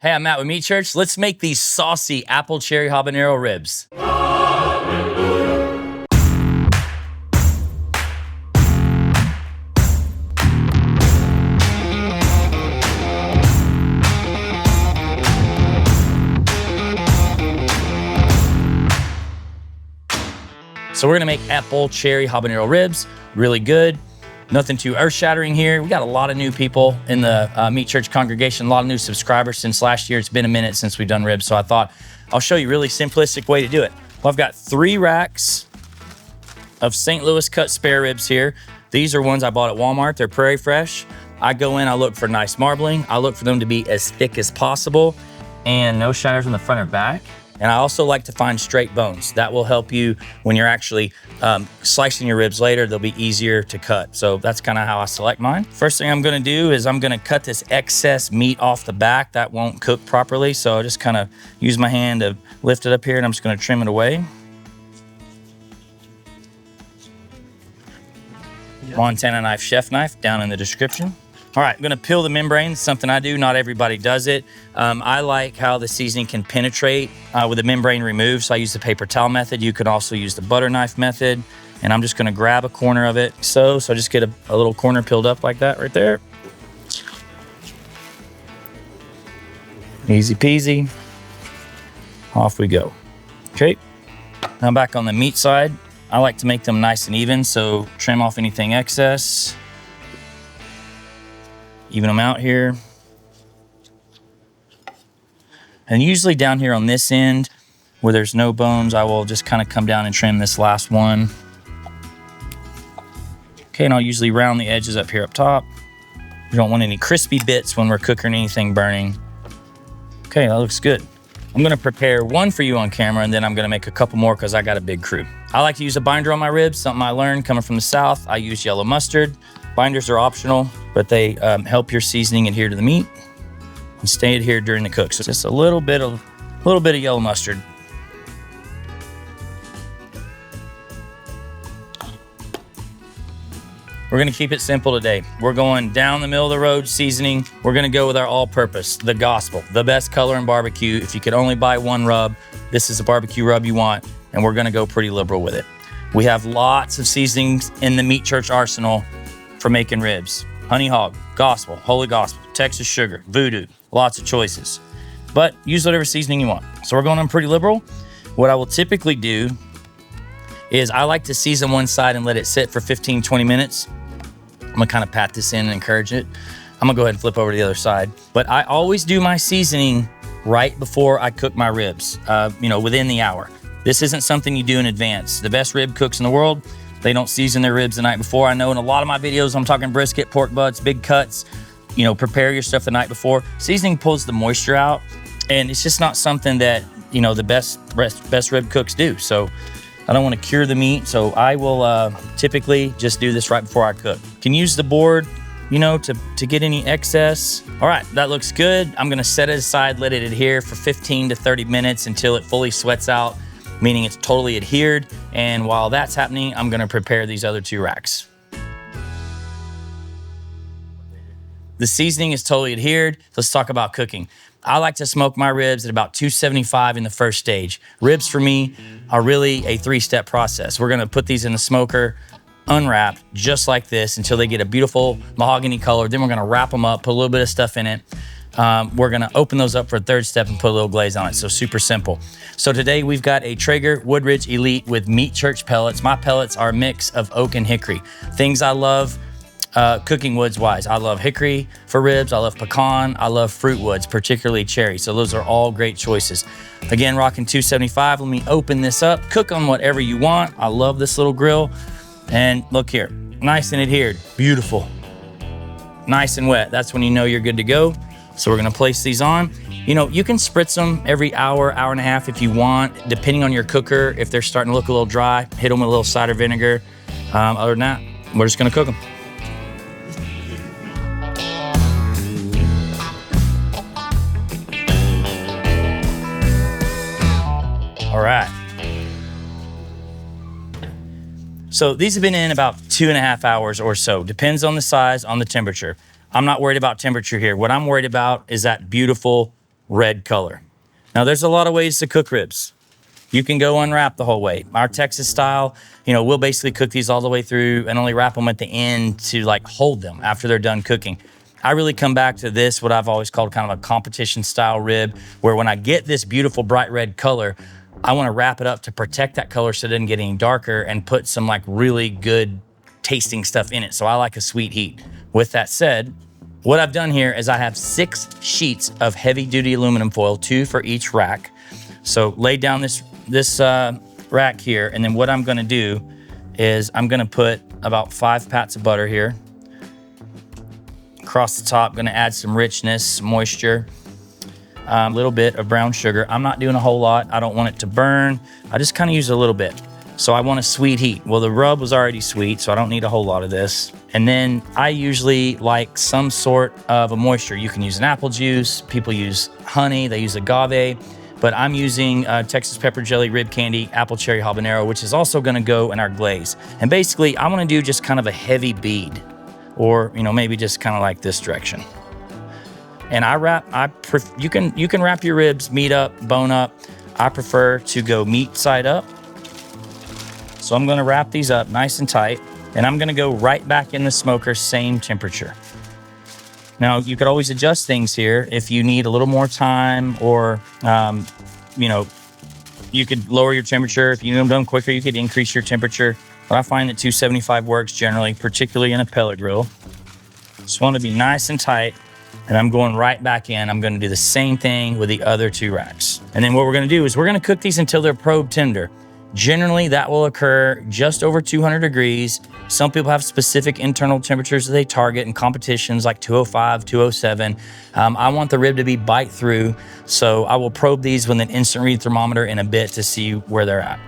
Hey, I'm Matt with Meat Church. Let's make these saucy apple cherry habanero ribs. So we're gonna make apple cherry habanero ribs, really good. Nothing too earth-shattering here. We got a lot of new people in the Meat Church congregation, a lot of new subscribers since last year. It's been a minute since we've done ribs, so I thought I'll show you a really simplistic way to do it. Well, I've got 3 racks of St. Louis cut spare ribs here. These are ones I bought at Walmart. They're Prairie Fresh. I go in, I look for nice marbling. I look for them to be as thick as possible and no shatters in the front or back. And I also like to find straight bones. That will help you when you're actually slicing your ribs later. They'll be easier to cut. So that's kind of how I select mine. First thing I'm gonna do is I'm gonna cut this excess meat off the back. That won't cook properly. So I'll just kind of use my hand to lift it up here and I'm just gonna trim it away. Montana knife, chef knife, down in the description. All right, I'm gonna peel the membrane, something I do, not everybody does it. I like how the seasoning can penetrate with the membrane removed, so I use the paper towel method. You could also use the butter knife method, and I'm just gonna grab a corner of it. So I just get a little corner peeled up like that right there. Easy peasy, off we go. Okay, now back on the meat side, I like to make them nice and even, so trim off anything excess. Even them out here. And usually down here on this end, where there's no bones, I will just kind of come down and trim this last one. Okay, and I'll usually round the edges up here up top. We don't want any crispy bits when we're cooking anything burning. Okay, that looks good. I'm gonna prepare one for you on camera and then I'm gonna make a couple more because I got a big crew. I like to use a binder on my ribs, something I learned coming from the South. I use yellow mustard. Binders are optional, but they help your seasoning adhere to the meat and stay adhered during the cook. So just a little bit of yellow mustard. We're gonna keep it simple today. We're going down the middle of the road seasoning. We're gonna go with our all-purpose, the gospel, the best color in barbecue. If you could only buy one rub, this is the barbecue rub you want, and we're gonna go pretty liberal with it. We have lots of seasonings in the Meat Church arsenal for making ribs. Honey hog, gospel, holy gospel, Texas sugar, voodoo, lots of choices. But use whatever seasoning you want. So we're going on pretty liberal. What I will typically do is I like to season one side and let it sit for 15, 20 minutes. I'm gonna kind of pat this in and encourage it. I'm gonna go ahead and flip over to the other side. But I always do my seasoning right before I cook my ribs, within the hour. This isn't something you do in advance. The best rib cooks in the world, they don't season their ribs the night before. I know in a lot of my videos, I'm talking brisket, pork butts, big cuts, prepare your stuff the night before. Seasoning pulls the moisture out, and it's just not something that, the best rib cooks do. So I don't want to cure the meat, so I will typically just do this right before I cook. Can use the board, to get any excess. All right, that looks good. I'm gonna set it aside, let it adhere for 15 to 30 minutes until it fully sweats out, meaning it's totally adhered. And while that's happening, I'm gonna prepare these other 2 racks. The seasoning is totally adhered. Let's talk about cooking. I like to smoke my ribs at about 275 in the first stage. Ribs for me are really a 3-step process. We're gonna put these in the smoker, unwrap just like this until they get a beautiful mahogany color. Then we're gonna wrap them up, put a little bit of stuff in it. We're gonna open those up for a 3rd step and put a little glaze on it, so super simple. So today we've got a Traeger Woodridge Elite with Meat Church pellets. My pellets are a mix of oak and hickory. Things I love cooking woods wise. I love hickory for ribs, I love pecan, I love fruit woods, particularly cherry. So those are all great choices. Again, rocking 275. Let me open this up, cook on whatever you want. I love this little grill. And look here, nice and adhered, beautiful. Nice and wet, that's when you know you're good to go. So we're gonna place these on. You can spritz them every hour, hour and a half if you want, depending on your cooker. If they're starting to look a little dry, hit them with a little cider vinegar. Other than that, we're just gonna cook them. All right. So these have been in about 2.5 hours or so. Depends on the size, on the temperature. I'm not worried about temperature here. What I'm worried about is that beautiful red color. Now there's a lot of ways to cook ribs. You can go unwrap the whole way. Our Texas style, you know, we'll basically cook these all the way through and only wrap them at the end to like hold them after they're done cooking. I really come back to this, what I've always called kind of a competition style rib, where when I get this beautiful bright red color, I want to wrap it up to protect that color so it doesn't get any darker and put some like really good tasting stuff in it. So I like a sweet heat. With that said, what I've done here is I have 6 sheets of heavy duty aluminum foil, 2 for each rack. So lay down this rack here, and then what I'm gonna do is I'm gonna put about 5 pats of butter here. Across the top, gonna add some richness, some moisture, a little bit of brown sugar. I'm not doing a whole lot. I don't want it to burn. I just kind of use a little bit. So I want a sweet heat. Well, the rub was already sweet, so I don't need a whole lot of this. And then I usually like some sort of a moisture. You can use an apple juice. People use honey, they use agave, but I'm using Texas pepper jelly, rib candy, apple cherry habanero, which is also gonna go in our glaze. And basically I wanna do just kind of a heavy bead, or you know, maybe just kind of like this direction. And you can wrap your ribs meat up, bone up. I prefer to go meat side up. So I'm gonna wrap these up nice and tight, and I'm gonna go right back in the smoker, same temperature. Now, you could always adjust things here if you need a little more time, or, you know, you could lower your temperature. If you need them done quicker, you could increase your temperature. But I find that 275 works generally, particularly in a pellet grill. Just want to be nice and tight, and I'm going right back in. I'm gonna do the same thing with the other 2 racks. And then what we're gonna do is we're gonna cook these until they're probe tender. Generally, that will occur just over 200 degrees. Some people have specific internal temperatures that they target in competitions like 205, 207. I want the rib to be bite through, so I will probe these with an instant read thermometer in a bit to see where they're at.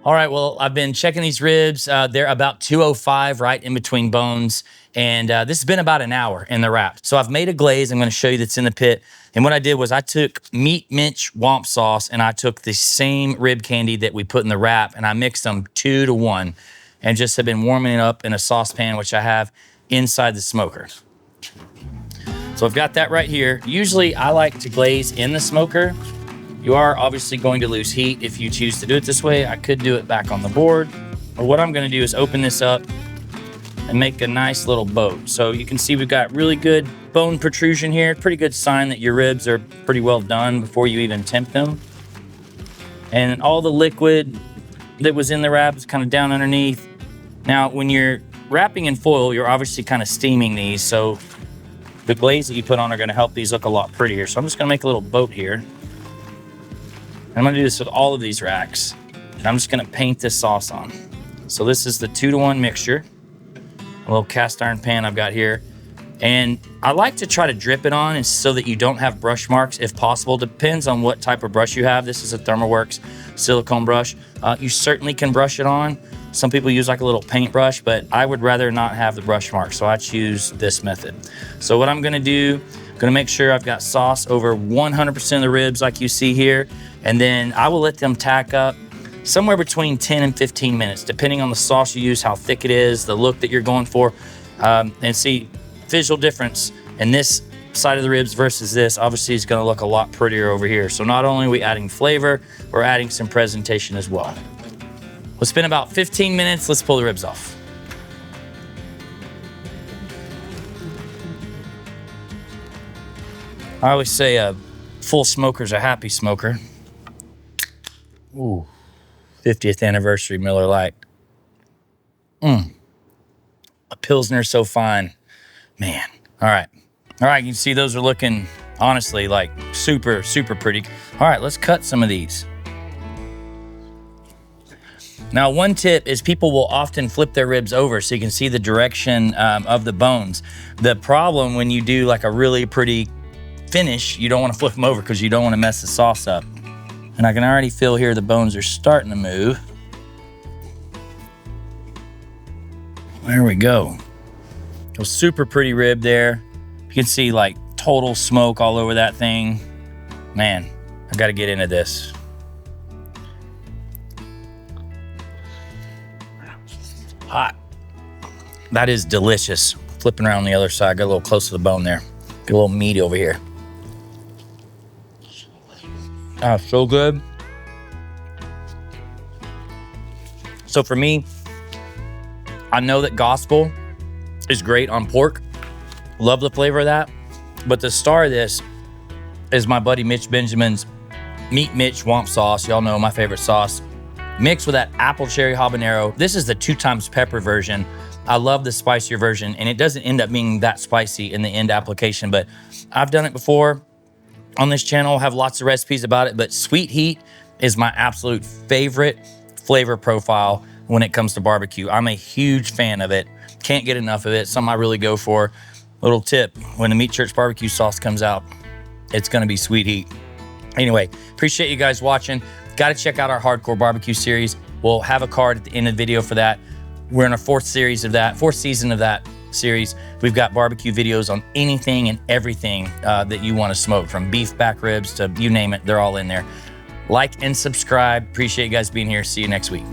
All right, well, I've been checking these ribs. They're about 205, right in between bones. And this has been about an hour in the wrap. So I've made a glaze I'm gonna show you that's in the pit. And what I did was I took meat mince womp sauce, and I took the same rib candy that we put in the wrap, and I mixed them 2 to 1, and just have been warming it up in a saucepan, which I have inside the smoker. So I've got that right here. Usually I like to glaze in the smoker. You are obviously going to lose heat if you choose to do it this way. I could do it back on the board. But what I'm gonna do is open this up and make a nice little boat. So you can see we've got really good bone protrusion here. Pretty good sign that your ribs are pretty well done before you even temp them. And all the liquid that was in the wrap is kind of down underneath. Now, when you're wrapping in foil, you're obviously kind of steaming these. So the glaze that you put on are gonna help these look a lot prettier. So I'm just gonna make a little boat here. And I'm gonna do this with all of these racks. And I'm just gonna paint this sauce on. So this is the 2 to 1 mixture. A little cast iron pan I've got here. And I like to try to drip it on so that you don't have brush marks if possible. Depends on what type of brush you have. This is a ThermalWorks silicone brush. You certainly can brush it on. Some people use like a little paintbrush, but I would rather not have the brush marks, so I choose this method. So what I'm gonna do, I'm gonna make sure I've got sauce over 100% of the ribs like you see here, and then I will let them tack up somewhere between 10 and 15 minutes, depending on the sauce you use, how thick it is, the look that you're going for, and see visual difference in this side of the ribs versus this. Obviously, it's gonna look a lot prettier over here. So not only are we adding flavor, we're adding some presentation as well. We'll spend about 15 minutes. Let's pull the ribs off. I always say a full smoker's a happy smoker. Ooh. 50th anniversary Miller Lite. A Pilsner so fine. Man, all right. All right, you can see those are looking, honestly, like super, super pretty. All right, let's cut some of these. Now, one tip is people will often flip their ribs over so you can see the direction of the bones. The problem when you do like a really pretty finish, you don't want to flip them over because you don't want to mess the sauce up. And I can already feel here the bones are starting to move. There we go. A super pretty rib there. You can see like total smoke all over that thing. Man, I gotta get into this. Hot. That is delicious. Flipping around the other side, got a little close to the bone there. Get a little meaty over here. Ah, so good. So for me, I know that Gospel is great on pork. Love the flavor of that. But the star of this is my buddy Mitch Benjamin's Meat Mitch Womp sauce. Y'all know my favorite sauce. Mixed with that apple cherry habanero. This is the 2 times pepper version. I love the spicier version, and it doesn't end up being that spicy in the end application, but I've done it before on this channel, have lots of recipes about it, but sweet heat is my absolute favorite flavor profile when it comes to barbecue. I'm a huge fan of it. Can't get enough of it. Something I really go for. Little tip, when the Meat Church barbecue sauce comes out, it's gonna be sweet heat. Anyway, appreciate you guys watching. Got to check out our hardcore barbecue series. We'll have a card at the end of the video for that. We're in our 4th season of that series. We've got barbecue videos on anything and everything that you want to smoke, from beef back ribs to you name it, they're all in there. Like and subscribe. Appreciate you guys being here. See you next week.